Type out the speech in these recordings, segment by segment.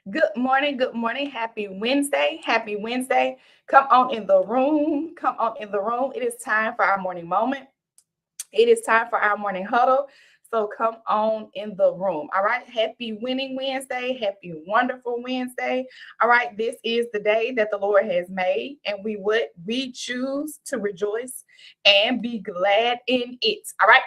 Good morning. Good morning. Happy Wednesday. Happy Wednesday. Come on in the room. Come on in the room. It is time for our morning moment. It is time for our morning huddle. So come on in the room. All right. Happy winning Wednesday. Happy wonderful Wednesday. All right. This is the day that the Lord has made, and we choose to rejoice and be glad in it. All right.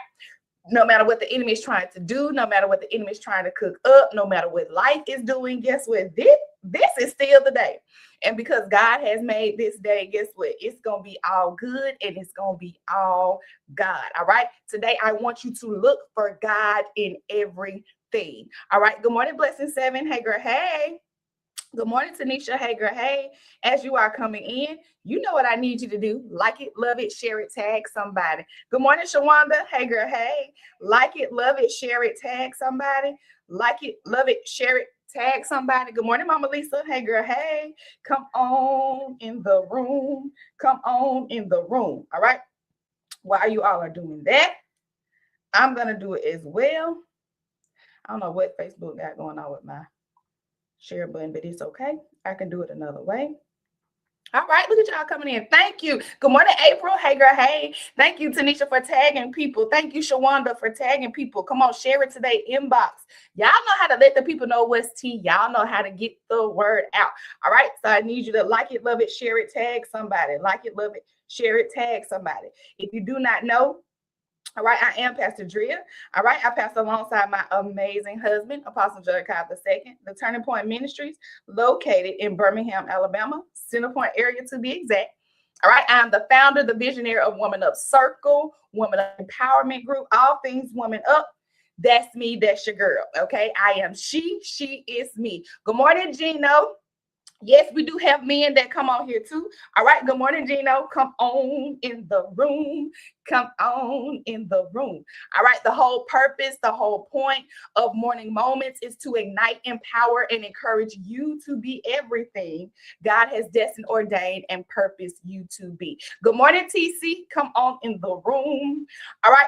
No matter what the enemy is trying to do, no matter what the enemy is trying to cook up, no matter what life is doing, guess what? This is still the day. And because God has made this day, guess what? It's going to be all good and it's going to be all God. All right. Today, I want you to look for God in everything. All right. Good morning, Blessing 7. Hey, girl. Hey. Good morning, Tanisha. Hey, girl. Hey, as you are coming in, you know what I need you to do. Like it, love it, share it, tag somebody. Good morning, Shawanda. Hey, girl. Hey, like it, love it, share it, tag somebody. Like it, love it, share it, tag somebody. Good morning, Mama Lisa. Hey, girl. Hey, come on in the room. Come on in the room. All right. While you all are doing that, I'm going to do it as well. I don't know what Facebook got going on with my share button, but it's okay. I can do it another way. All right, look at y'all coming in. Thank you. Good morning, April. Hey, girl. Hey. Thank you, Tanisha, for tagging people. Thank you, Shawanda, for tagging people. Come on, share it today. Inbox. Y'all know how to let the people know what's tea. Y'all know how to get the word out. All right, so I need you to like it, love it, share it, tag somebody. Like it, love it, share it, tag somebody. If you do not know, all right, I am Pastor Drea. All right, I pastor alongside my amazing husband, Apostle Judge Cobb II, the Turning Point Ministries, located in Birmingham, Alabama, Center Point area to be exact. All right, I'm the founder, the visionary of Woman Up Circle, Woman Up Empowerment Group, all things Woman Up. That's me, that's your girl. Okay, I am she is me. Good morning, Gino. Yes, we do have men that come on here too. All right. Good morning, Gino. Come on in the room. Come on in the room. All right. The whole purpose, the whole point of morning moments is to ignite, empower, and encourage you to be everything God has destined, ordained, and purposed you to be. Good morning, TC. Come on in the room. All right.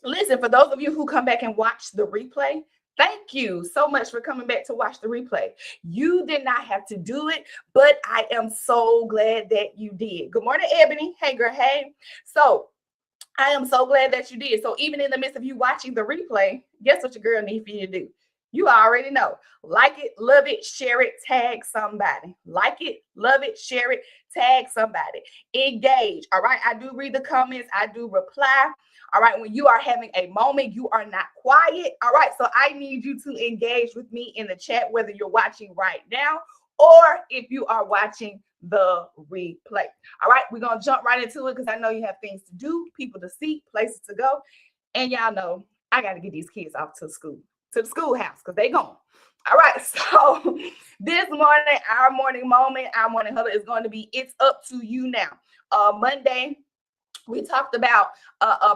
Listen, for those of you who come back and watch the replay, thank you so much for coming back to watch the replay. You did not have to do it, but I am so glad that you did. Good morning, Ebony. Hey, girl. Hey. So I am so glad that you did. So even in the midst of you watching the replay, guess what your girl needs for you to do? You already know. Like it, love it, share it, tag somebody. Like it, love it, share it, tag somebody. Engage. All right. I do read the comments. I do reply. All right. When you are having a moment, you are not quiet. All right. So I need you to engage with me in the chat, whether you're watching right now or if you are watching the replay. All right. We're going to jump right into it because I know you have things to do, people to see, places to go. And y'all know I got to get these kids off to school, to the schoolhouse, because they gone. All right. So this morning, our morning moment, our morning huddle is going to be It's Up to You Now. Monday, we talked about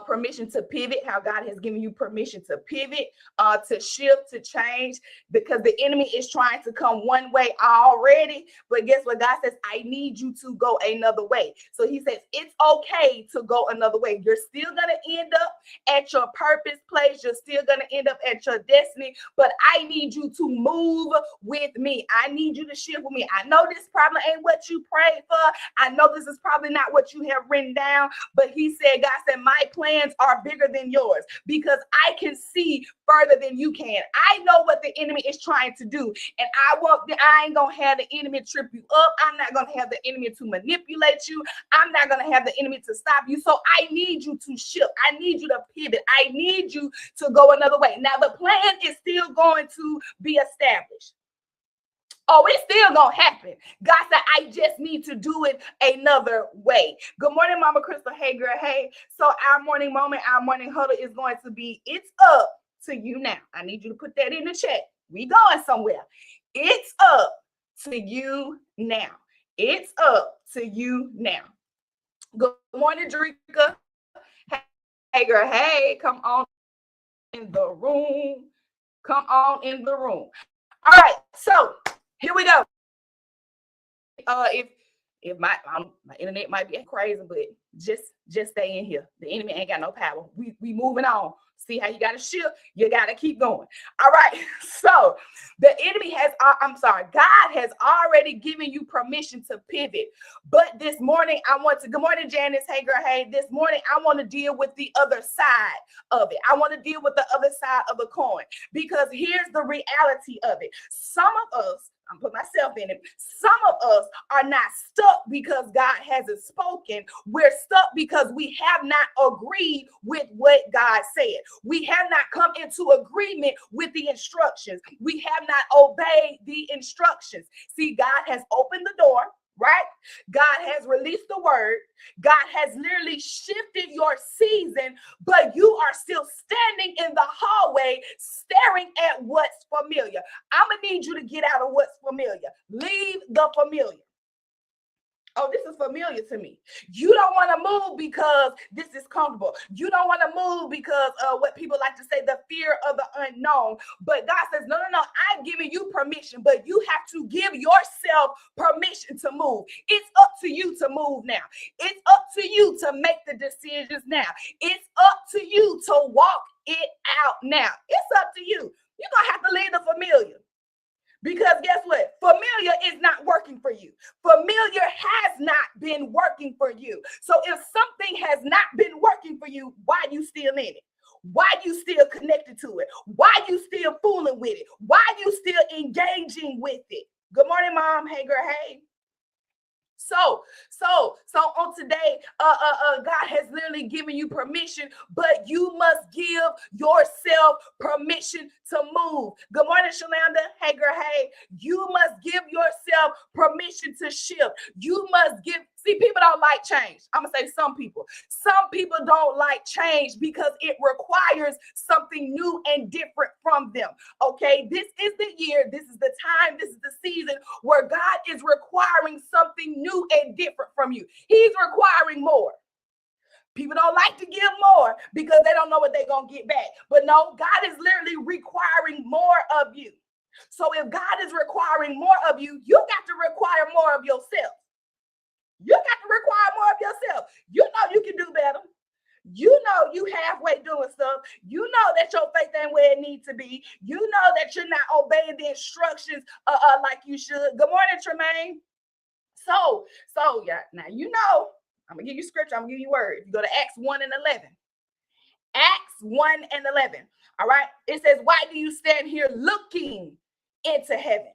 permission to pivot, how God has given you permission to pivot, to shift, to change, because the enemy is trying to come one way already. But guess what? God says, I need you to go another way. So he says, it's okay to go another way. You're still going to end up at your purpose place. You're still going to end up at your destiny. But I need you to move with me. I need you to shift with me. I know this probably ain't what you prayed for. I know this is probably not what you have written down. But he said, God said, my plans are bigger than yours because I can see further than you can. I know what the enemy is trying to do. And I ain't going to have the enemy trip you up. I'm not going to have the enemy to manipulate you. I'm not going to have the enemy to stop you. So I need you to shift. I need you to pivot. I need you to go another way. Now, the plan is still going to be established. Oh, it's still going to happen. God said, I just need to do it another way. Good morning, Mama Crystal. Hey, girl. Hey. So our morning moment, our morning huddle is going to be, it's up to you now. I need you to put that in the chat. We going somewhere. It's up to you now. It's up to you now. Good morning, Drika. Hey, girl. Hey, come on in the room. Come on in the room. All right. So here we go. If my internet might be crazy, but just stay in here. The enemy ain't got no power. We moving on See how you got to shift? You got to keep going. All right. So the enemy has, God has already given you permission to pivot. But this morning, good morning, Janice. Hey, girl. Hey, this morning, I want to deal with the other side of it. I want to deal with the other side of the coin, because here's the reality of it. Some of us, I'm putting myself in it. Some of us are not stuck because God hasn't spoken. We're stuck because we have not agreed with what God said. We have not come into agreement with the instructions. We have not obeyed the instructions. See, God has opened the door, right? God has released the word. God has literally shifted your season, but you are still standing in the hallway staring at what's familiar. I'm going to need you to get out of what's familiar. Leave the familiar. Oh, this is familiar to me. You don't want to move because this is comfortable. You don't want to move because what people like to say, the fear of the unknown. But God says, no, I'm giving you permission, but you have to give yourself permission to move. It's up to you to move now. It's up to you to make the decisions now. It's up to you to walk it out now. It's up to you. You're going to have to leave the familiar. Because guess what? Familiar is not working for you. Familiar has not been working for you. So if something has not been working for you, why are you still in it? Why are you still connected to it? Why are you still fooling with it? Why are you still engaging with it? Good morning, Mom. Hey, girl. Hey. So on today, God has literally given you permission, but you must give yourself permission to move. Good morning, Shalanda. Hey, girl. Hey, you must give yourself permission to shift. You must people don't like change. I'm going to say some people don't like change because it requires something new and different from them. Okay. This is the year. This is the time. This is the season where God is requiring something new and different from you. He's requiring more. People don't like to give more because they don't know what they're going to get back. But no, God is literally requiring more of you. So if God is requiring more of you, you got to require more of yourself. You got to require more of yourself. You know you can do better. You know you halfway doing stuff. You know that your faith ain't where it needs to be. You know that you're not obeying the instructions like you should. Good morning, Tremaine. So yeah, now you know, I'm gonna give you scripture, I'm gonna give you word. You go to Acts 1 and 11. Acts 1 and 11. All right. It says, why do you stand here looking into heaven?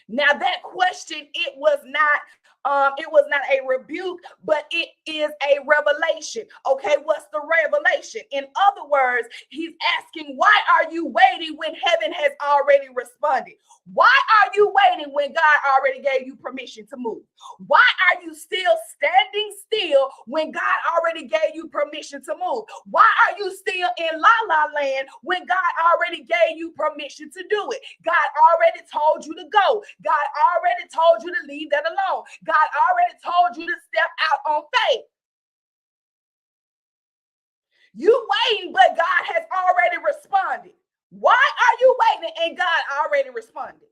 Now that question, it was not a rebuke, but it is a revelation. Okay, what's the revelation? In other words, he's asking, why are you waiting when heaven has already responded? Why are you waiting when God already gave you permission to move? Why are you still standing still when God already gave you permission to move? Why are you still in la la land when God already gave you permission to do it? God already told you to go. God already told you to leave that alone. God already told you to step out on faith. You waiting, but God has already responded. Why are you waiting and God already responded?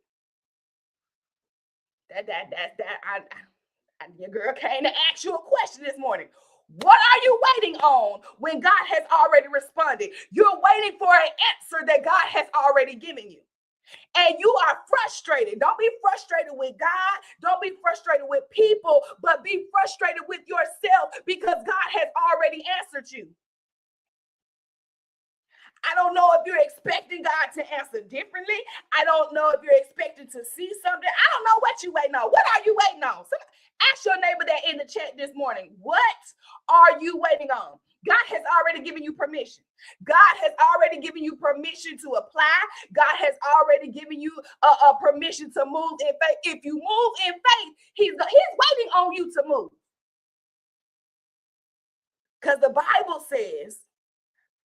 Your girl came to ask you a question this morning. What are you waiting on when God has already responded? You're waiting for an answer that God has already given you. And you are frustrated. Don't be frustrated with God. Don't be frustrated with people, but be frustrated with yourself because God has already answered you. I don't know if you're expecting God to answer differently. I don't know if you're expecting to see something. I don't know what you're waiting on. What are you waiting on? So ask your neighbor that in the chat this morning. What are you waiting on? God has already given you permission. God has already given you permission to apply. God has already given you a permission to move in faith. If you move in faith, he's waiting on you to move. Because the Bible says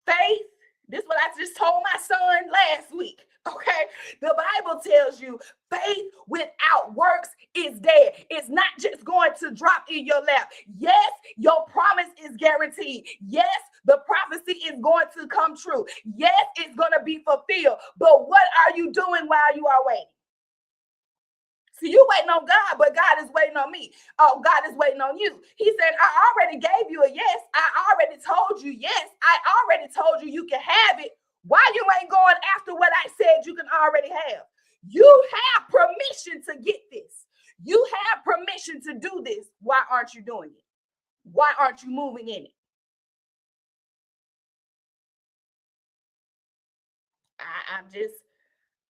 faith, this is what I just told my son last week. Okay, the Bible tells you faith without works is dead. It's not just going to drop in your lap. Yes, your promise is guaranteed. Yes, the prophecy is going to come true. Yes, it's going to be fulfilled. But what are you doing while you are waiting? See, you waiting on God, but God is waiting on me. Oh, God is waiting on you. He said, I already gave you a yes. I already told you yes. I already told you you can have it. Why you ain't going after what I said you can already have? You have permission to get this. You have permission to do this. Why aren't you doing it? Why aren't you moving in it?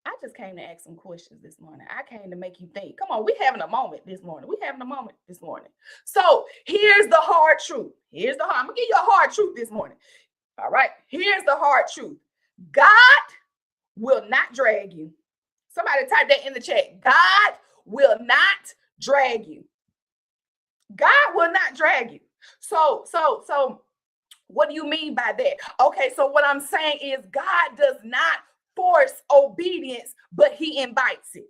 I just came to ask some questions this morning. I came to make you think. Come on, we having a moment this morning. We having a moment this morning. So here's the hard truth. I'm gonna give you a hard truth this morning. All right. Here's the hard truth. God will not drag you. Somebody type that in the chat. God will not drag you. God will not drag you. So what do you mean by that? Okay, so what I'm saying is God does not force obedience, but he invites it.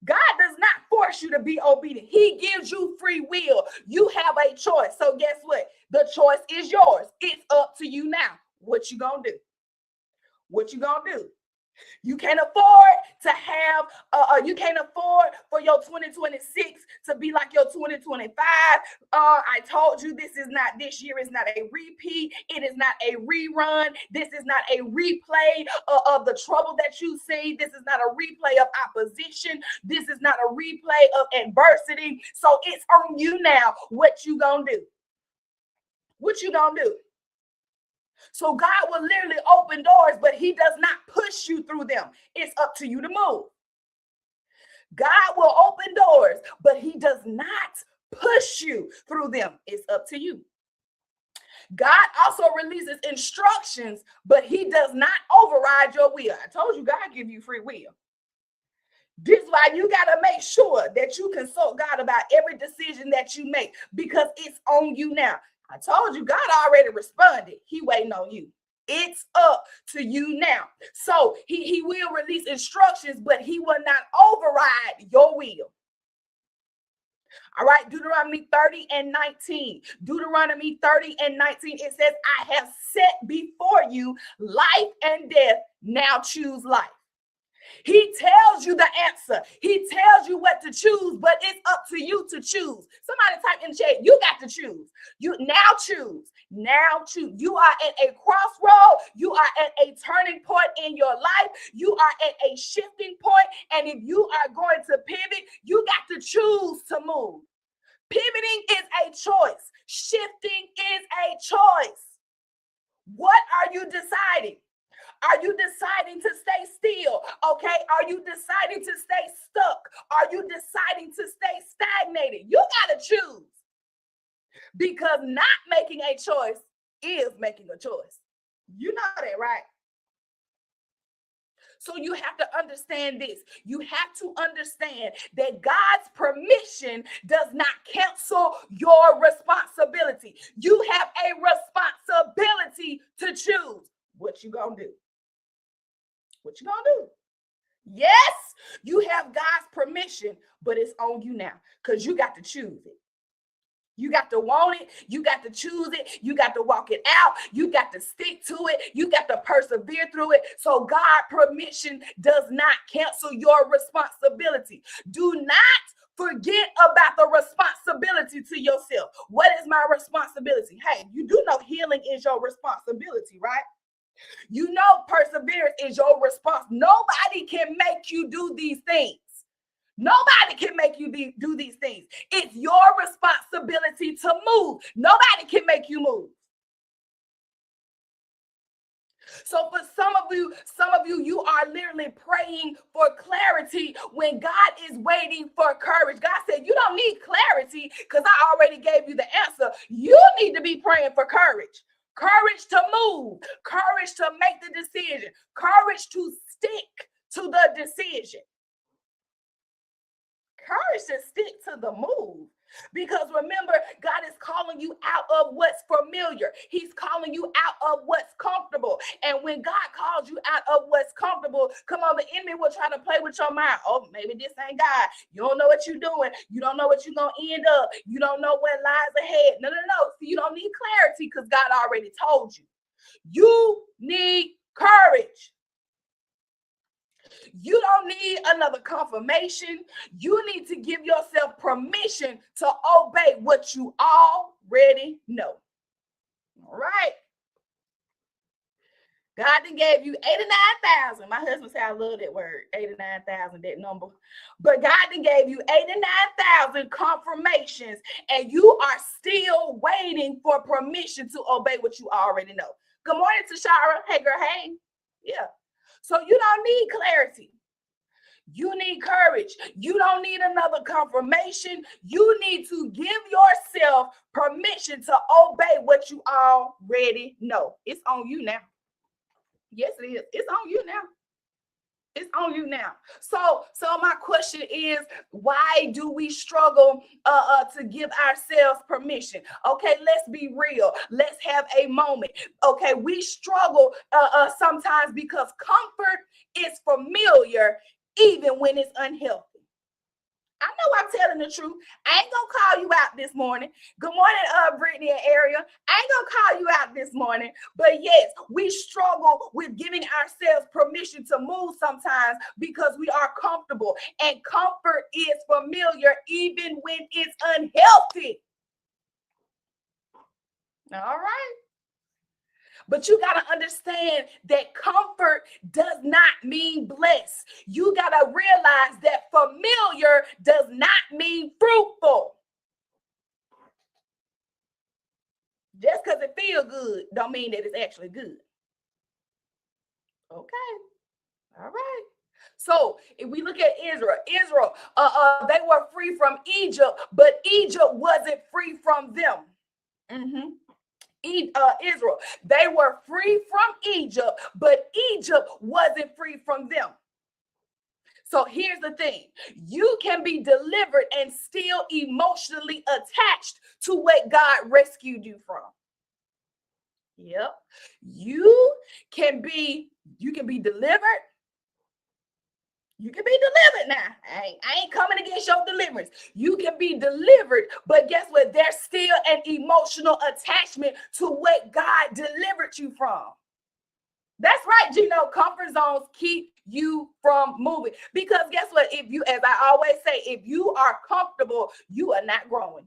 God does not force you to be obedient. He gives you free will. You have a choice. So guess what? The choice is yours. It's up to you now. What you gonna do? What you gonna do? You can't afford to have, you can't afford for your 2026 to be like your 2025. I told you this is not this year. It's not a repeat. It is not a rerun. This is not a replay of the trouble that you see. This is not a replay of opposition. This is not a replay of adversity. So it's on you now. What you gonna do? What you gonna do? So God will literally open doors, but he does not push you through them. It's up to you to move. God will open doors, but he does not push you through them. It's up to you. God also releases instructions, but he does not override your will. I told you God give you free will. This is why you got to make sure that you consult God about every decision that you make, because it's on you now. I told you God already responded. He waiting on you. It's up to you now. So he will release instructions, but he will not override your will. All right, Deuteronomy 30:19. Deuteronomy 30:19, it says, I have set before you life and death. Now choose life. He tells you the answer. He tells you what to choose, but it's up to you to choose. Somebody type in the chat, you got to choose. You now choose. Now choose. You are at a crossroad. You are at a turning point in your life. You are at a shifting point. And if you are going to pivot, you got to choose to move. Pivoting is a choice. Shifting is a choice. What are you deciding? Are you deciding to stay still? Okay. Are you deciding to stay stuck? Are you deciding to stay stagnated? You got to choose, because not making a choice is making a choice. You know that, right? So you have to understand this. You have to understand that God's permission does not cancel your responsibility. You have a responsibility to choose. What you gonna do? What you gonna do? Yes, you have God's permission, but it's on you now, because you got to choose it. You got to want it. You got to choose it. You got to walk it out. You got to stick to it. You got to persevere through it. So God's permission does not cancel your responsibility. Do not forget about the responsibility to yourself. What is my responsibility? Hey, you do know healing is your responsibility, right? You know perseverance is your response. Nobody can make you do these things. Nobody can make you do these things. It's your responsibility to move. Nobody can make you move. So for some of you, you are literally praying for clarity when God is waiting for courage. God said, you don't need clarity because I already gave you the answer. You need to be praying for courage. Courage to move, courage to make the decision, courage to stick to the decision. Courage to stick to the move. Because remember, God is calling you out of what's familiar. He's calling you out of what's comfortable. And when God calls you out of what's comfortable, come on, the enemy will try to play with your mind. Oh, maybe this ain't God. You don't know what you're doing. You don't know what you're going to end up. You don't know what lies ahead. No. See, you don't need clarity because God already told you. You need courage. You don't need another confirmation. You need to give yourself permission to obey what you already know. All right. God then gave you 89,000. My husband said I love that word, 89,000, that number. But God then gave you 89,000 confirmations, and you are still waiting for permission to obey what you already know. Good morning, Tashara. Hey, girl, hey. Yeah. So you don't need clarity. You need courage. You don't need another confirmation. You need to give yourself permission to obey what you already know. It's on you now. Yes, it is. It's on you now. It's on you now. So my question is, why do we struggle to give ourselves permission? Okay, let's be real. Let's have a moment. Okay, we struggle sometimes because comfort is familiar even when it's unhealthy. I know I'm telling the truth. I ain't gonna call you out this morning. Good morning, Brittany and Ariel. I ain't gonna call you out this morning. But yes, we struggle with giving ourselves permission to move sometimes because we are comfortable. And comfort is familiar even when it's unhealthy. All right. But you got to understand that comfort does not mean blessed. You got to realize that familiar does not mean fruitful. Just because it feels good don't mean that it's actually good. Okay. All right. So if we look at Israel, they were free from Egypt, but Egypt wasn't free from them. Israel, they were free from Egypt, but Egypt wasn't free from them. So here's the thing. You can be delivered and still emotionally attached to what God rescued you from. Yep. You can be delivered. You can be delivered now. I ain't coming against your deliverance. You can be delivered, but guess what? There's still an emotional attachment to what God delivered you from. That's right, Gino. Comfort zones keep you from moving. Because guess what? If you, as I always say, if you are comfortable, you are not growing.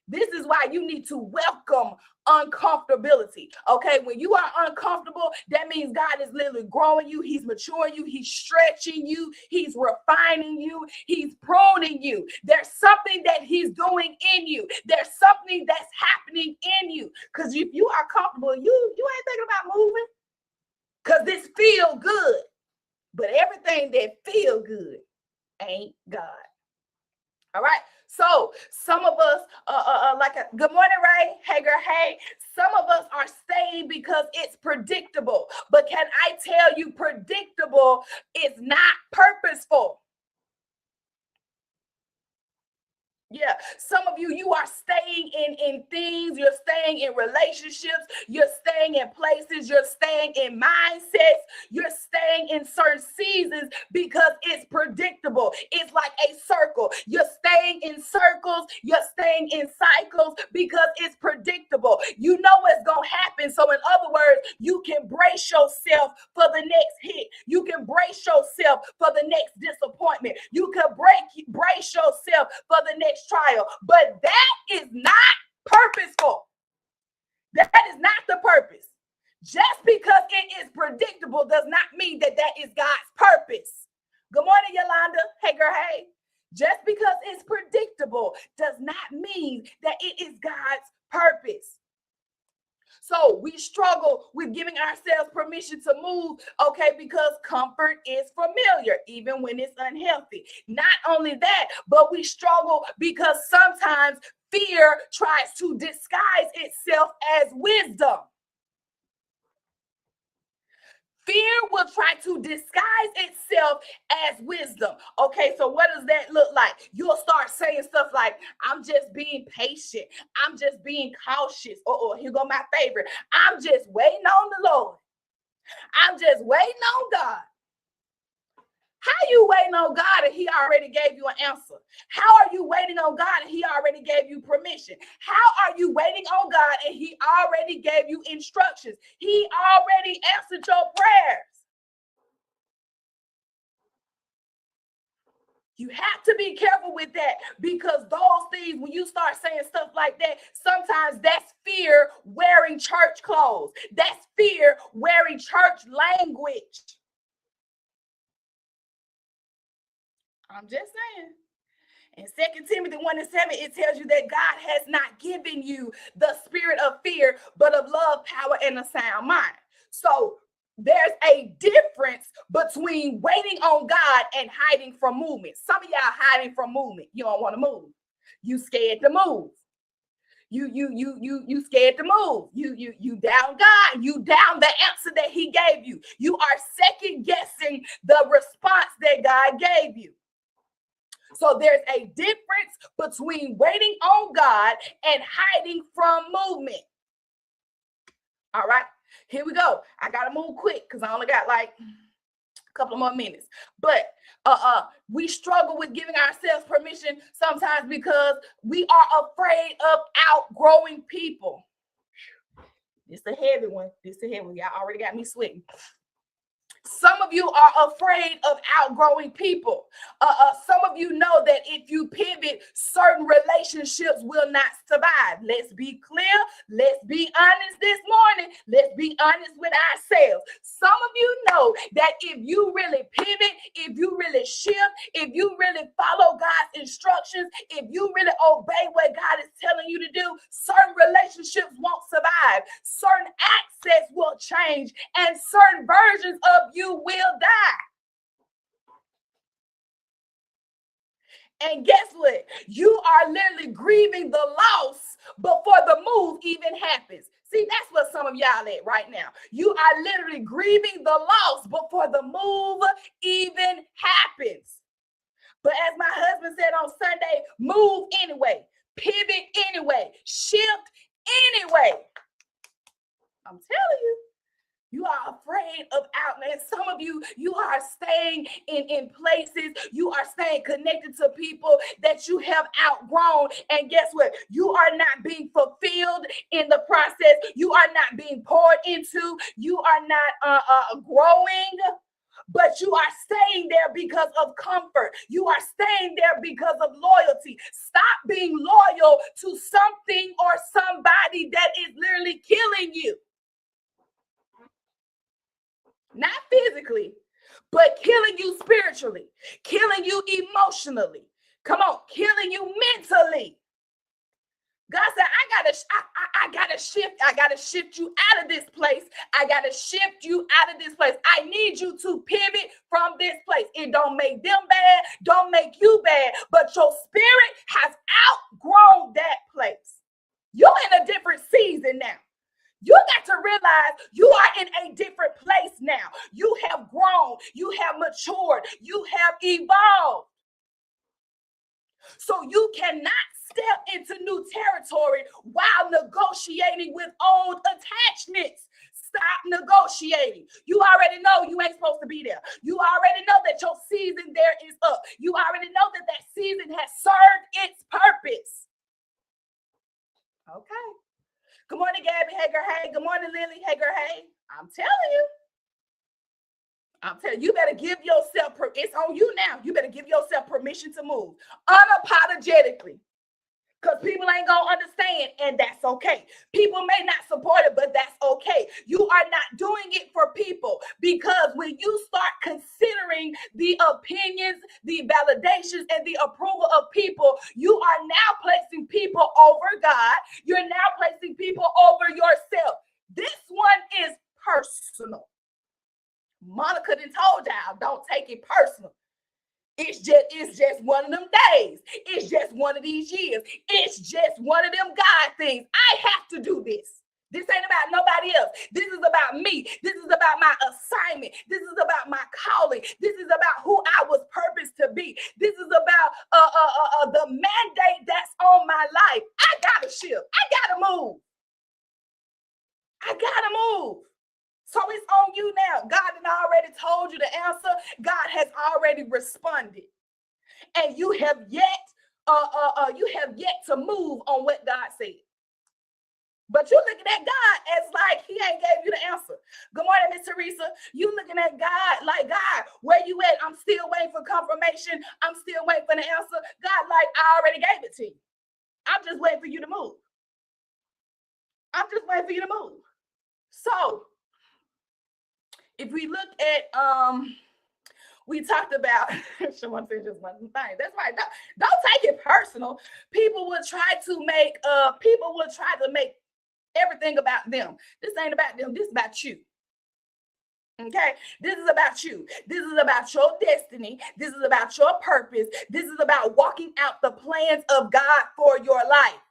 This is why you need to welcome uncomfortability. Okay, when you are uncomfortable, that means God is literally growing you. He's maturing you. He's stretching you. He's refining you. He's pruning you. There's something that he's doing in you. There's something that's happening in you. Because if you are comfortable, you ain't thinking about moving. Because this feel good. But everything that feel good ain't God. All right. So some of us, good morning, Ray. Hey, girl, hey. Some of us are staying because it's predictable. But can I tell you, predictable is not purposeful. Yeah, some of you are staying in things, you're staying in relationships, you're staying in places, you're staying in mindsets, you're staying in certain seasons because it's predictable. It's like a circle. You're staying in circles, you're staying in cycles because it's predictable. You know what's going to happen. So in other words, you can brace yourself for the next hit. You can brace yourself for the next disappointment. You can brace yourself for the next trial, but that is not purposeful. That is not the purpose. Just because it is predictable does not mean that is God's purpose. Good morning, Yolanda. Hey, girl, hey. Just because it's predictable does not mean that it is God's purpose. So we struggle with giving ourselves permission to move, okay, because comfort is familiar, even when it's unhealthy. Not only that, but we struggle because sometimes fear tries to disguise itself as wisdom. Fear will try to disguise itself as wisdom. Okay, so what does that look like? You'll start saying stuff like, I'm just being patient. I'm just being cautious. Here go my favorite. I'm just waiting on the Lord. I'm just waiting on God. How you waiting on God and he already gave you an answer? How are you waiting on God and he already gave you permission? How are you waiting on God and he already gave you instructions? He already answered your prayers. You have to be careful with that, because those things, when you start saying stuff like that, sometimes that's fear wearing church clothes. That's fear wearing church language. I'm just saying. In 2 Timothy 1:7, it tells you that God has not given you the spirit of fear, but of love, power, and a sound mind. So there's a difference between waiting on God and hiding from movement. Some of y'all hiding from movement. You don't want to move. You scared to move. You scared to move. You down God. You down the answer that He gave you. You are second guessing the response that God gave you. So there's a difference between waiting on God and hiding from movement. All right, here we go. I gotta move quick because I only got like a couple of more minutes. But we struggle with giving ourselves permission sometimes because we are afraid of outgrowing people. This is a heavy one. Y'all already got me sweating. Some of you are afraid of outgrowing people. Some of you know that if you pivot, certain relationships will not survive. Let's be clear. Let's be honest this morning. Let's be honest with ourselves. Some of you know that if you really pivot, if you really shift, if you really follow God's instructions, if you really obey what God is telling you to do, certain relationships won't survive. Certain access will change, and certain versions of you will die. And guess what? You are literally grieving the loss before the move even happens. See, that's what some of y'all at right now. You are literally grieving the loss before the move even happens. But as my husband said on Sunday, move anyway, pivot anyway, shift anyway. I'm telling you. You are afraid of outlet. Some of you, you are staying in places. You are staying connected to people that you have outgrown. And guess what? You are not being fulfilled in the process. You are not being poured into. You are not growing. But you are staying there because of comfort. You are staying there because of loyalty. Stop being loyal to something or somebody that is literally killing you. Not physically, but killing you spiritually, killing you emotionally. Come on, killing you mentally. God said, I gotta shift. I gotta shift you out of this place. I gotta shift you out of this place. I need you to pivot from this place. It don't make them bad, don't make you bad, but your spirit has outgrown that place. You're in a different season now. You got to realize you are in a different place now. You have grown. You have matured. You have evolved. So you cannot step into new territory while negotiating with old attachments. Stop negotiating. You already know you ain't supposed to be there. You already know that your season there is up. You already know that that season has served its purpose. Okay. Good morning, Gabby. Hey, girl, hey. Good morning, Lily. Hey, girl, hey. I'm telling you, you better give yourself, it's on you now. You better give yourself permission to move unapologetically. Because people ain't going to understand, and that's okay. People may not support it, but that's okay. You are not doing it for people, because when you start considering the opinions, the validations, and the approval of people, you are now placing people over God. You're now placing people over yourself. This one is personal. Monica done told y'all, don't take it personal. It's just one of them days. It's just one of these years. It's just one of them God things. I have to do this. This ain't about nobody else. This is about me. This is about my assignment. This is about my calling. This is about who I was purposed to be. This is about the mandate that's on my life. I gotta shift. I gotta move. I gotta move. So it's on you now. God had already told you the answer. God has already responded. And you have yet to move on what God said. But you're looking at God as like he ain't gave you the answer. Good morning, Miss Teresa. You looking at God like, God, where you at? I'm still waiting for confirmation. I'm still waiting for the answer. God, like, I already gave it to you. I'm just waiting for you to move. I'm just waiting for you to move. So if we look at we talked about someone said just one thing. That's right. Don't take it personal. People will try to make everything about them. This ain't about them. This is about you. Okay, this is about you. This is about your destiny. This is about your purpose. This is about walking out the plans of God for your life.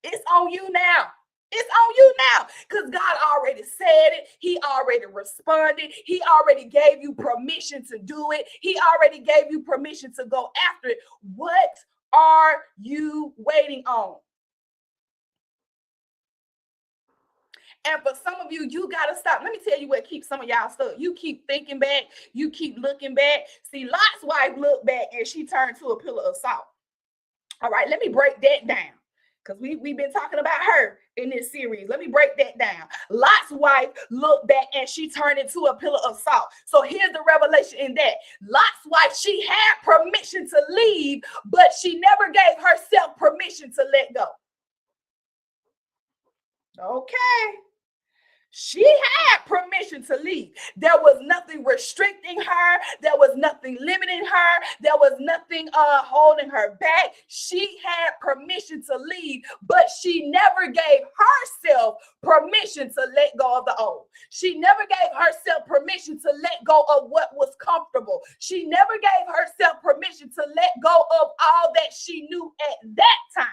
It's on you now. It's on you now, because God already said it. He already responded. He already gave you permission to do it. He already gave you permission to go after it. What are you waiting on? And for some of you, you got to stop. Let me tell you what keeps some of y'all stuck. You keep thinking back. You keep looking back. See, Lot's wife looked back and she turned to a pillar of salt. All right, let me break that down, because we've been talking about her in this series. Let me break that down. Lot's wife looked back and she turned into a pillar of salt. So here's the revelation in that. Lot's wife, she had permission to leave, but she never gave herself permission to let go. Okay. She had permission to leave. There was nothing restricting her. There was nothing limiting her. There was nothing holding her back. She had permission to leave, but she never gave herself permission to let go of the old. She never gave herself permission to let go of what was comfortable. She never gave herself permission to let go of all that she knew at that time.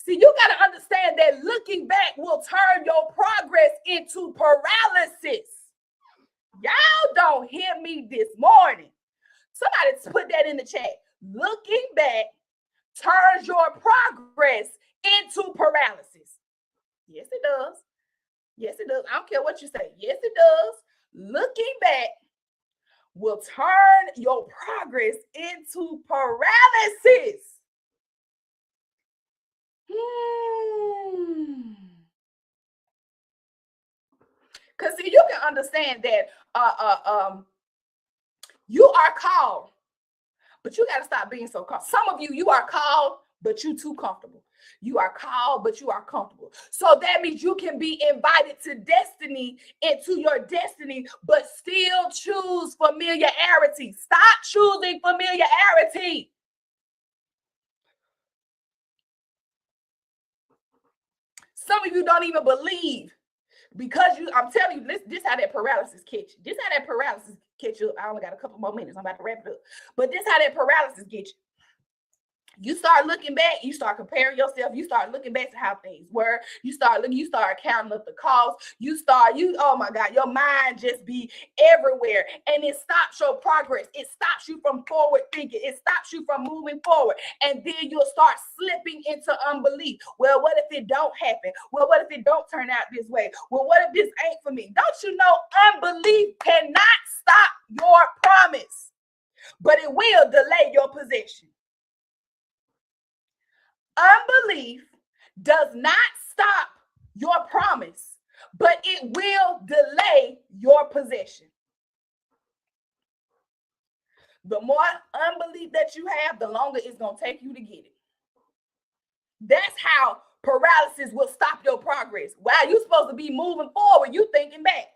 See, you got to understand that looking back will turn your progress into paralysis. Y'all don't hear me this morning. Somebody put that in the chat. Looking back turns your progress into paralysis. Yes, it does. Yes, it does. I don't care what you say. Yes, it does. Looking back will turn your progress into paralysis. Because see, you can understand that you are called, but you got to stop being so comfortable. Some of you are called, but you too comfortable. You are called, but you are comfortable. So that means you can be invited to destiny, into your destiny, but still choose familiarity. Stop choosing familiarity. Some of you don't even believe, because I'm telling you, this how that paralysis catch you. This how that paralysis catch you. I only got a couple more minutes. I'm about to wrap it up. But this how that paralysis get you. You start looking back, you start comparing yourself, you start looking back to how things were, you start counting up the costs, oh my God, your mind just be everywhere, and it stops your progress. It stops you from forward thinking. It stops you from moving forward. And then you'll start slipping into unbelief. Well, what if it don't happen? Well, what if it don't turn out this way? Well, what if this ain't for me? Don't you know unbelief cannot stop your promise, but it will delay your possession. Unbelief does not stop your promise, but it will delay your possession. The more unbelief that you have, the longer it's going to take you to get it. That's how paralysis will stop your progress. While you're supposed to be moving forward, you thinking back.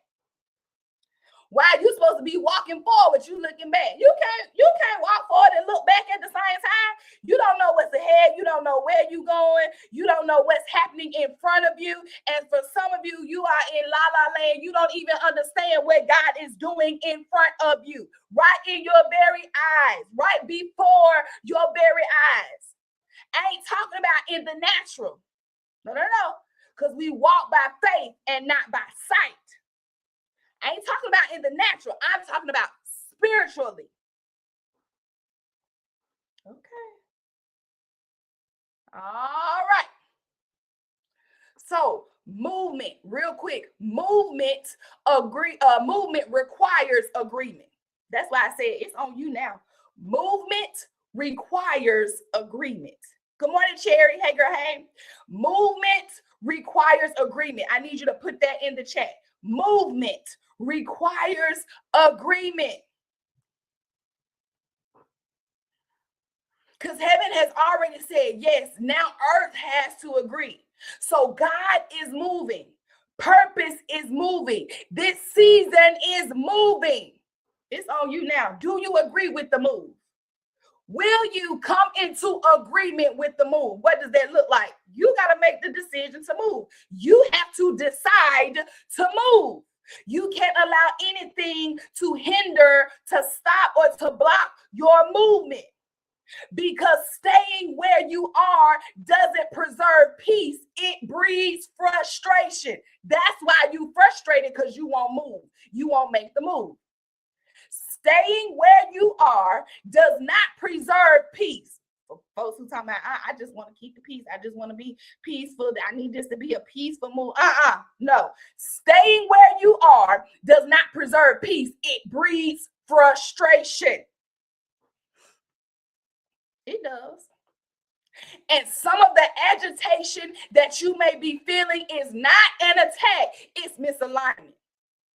While you're supposed to be walking forward, you looking back. You can't walk forward and look back at the same time. You don't know what's ahead. You don't know where you're going. You don't know what's happening in front of you. And for some of you, you are in la la land. You don't even understand what God is doing in front of you, right in your very eyes, right before your very eyes. I ain't talking about in the natural. No. Because we walk by faith and not by sight. I ain't talking about in the natural. I'm talking about spiritually. Okay. All right. So movement, real quick. Movement requires agreement. That's why I said it's on you now. Movement requires agreement. Good morning, Cherry. Hey, girl, hey. Movement requires agreement. I need you to put that in the chat. Movement requires agreement. Because heaven has already said, yes, now earth has to agree. So God is moving. Purpose is moving. This season is moving. It's on you now. Do you agree with the move? Will you come into agreement with the move? What does that look like? You got to make the decision to move. You have to decide to move. You can't allow anything to hinder, to stop, or to block your movement. Because staying where you are doesn't preserve peace. It breeds frustration. That's why you frustrated, because you won't move. You won't make the move. Staying where you are does not preserve peace. For folks who talking about, I just want to keep the peace. I just want to be peaceful. I need this to be a peaceful move. No. Staying where you are does not preserve peace. It breeds frustration. It does. And some of the agitation that you may be feeling is not an attack. It's misalignment.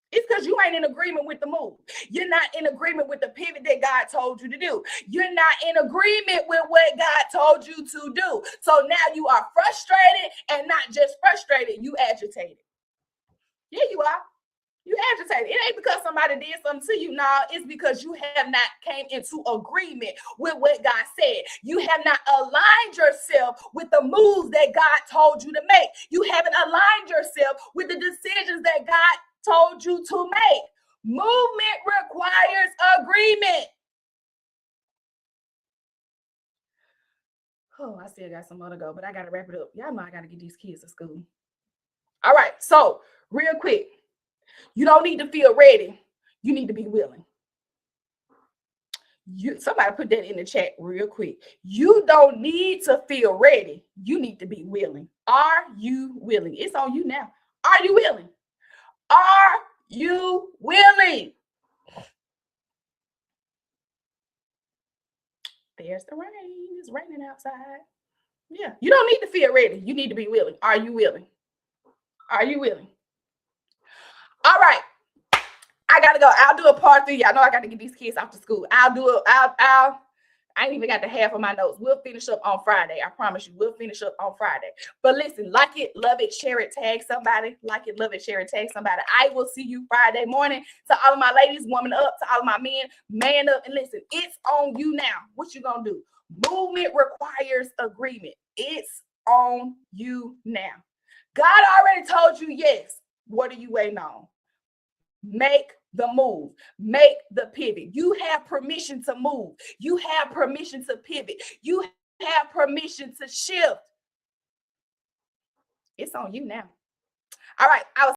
It's because you ain't in agreement with the move. You're not in agreement with the pivot that God told you to do. You're not in agreement with what God told you to do. So now you are frustrated, and not just frustrated, you agitated. Yeah, you are. You agitated. It ain't because somebody did something to you. No, it's because you have not came into agreement with what God said. You have not aligned yourself with the moves that God told you to make. You haven't aligned yourself with the decisions that God told you to make. Movement requires agreement. Oh, I still got some more to go, but I got to wrap it up. Y'all know I got to get these kids to school. All right. So real quick, you don't need to feel ready. You need to be willing. Somebody put that in the chat real quick. You don't need to feel ready. You need to be willing. Are you willing? It's on you now. Are you willing? Are you willing? There's the rain. It's raining outside. Yeah. You don't need to feel ready. You need to be willing. Are you willing? Are you willing? All right. I gotta go. I'll do a part 3. Y'all know I gotta get these kids off to school. I ain't even got the half of my notes. We'll finish up on Friday. I promise you, we'll finish up on Friday. But listen, like it, love it, share it, tag somebody. Like it, love it, share it, tag somebody. I will see you Friday morning. To all of my ladies, woman up. To all of my men, man up. And listen, it's on you now. What you gonna do? Movement requires agreement. It's on you now. God already told you yes. What are you waiting on? Make the move. Make the pivot. You have permission to move. You have permission to pivot. You have permission to shift. It's on you now. All right. I was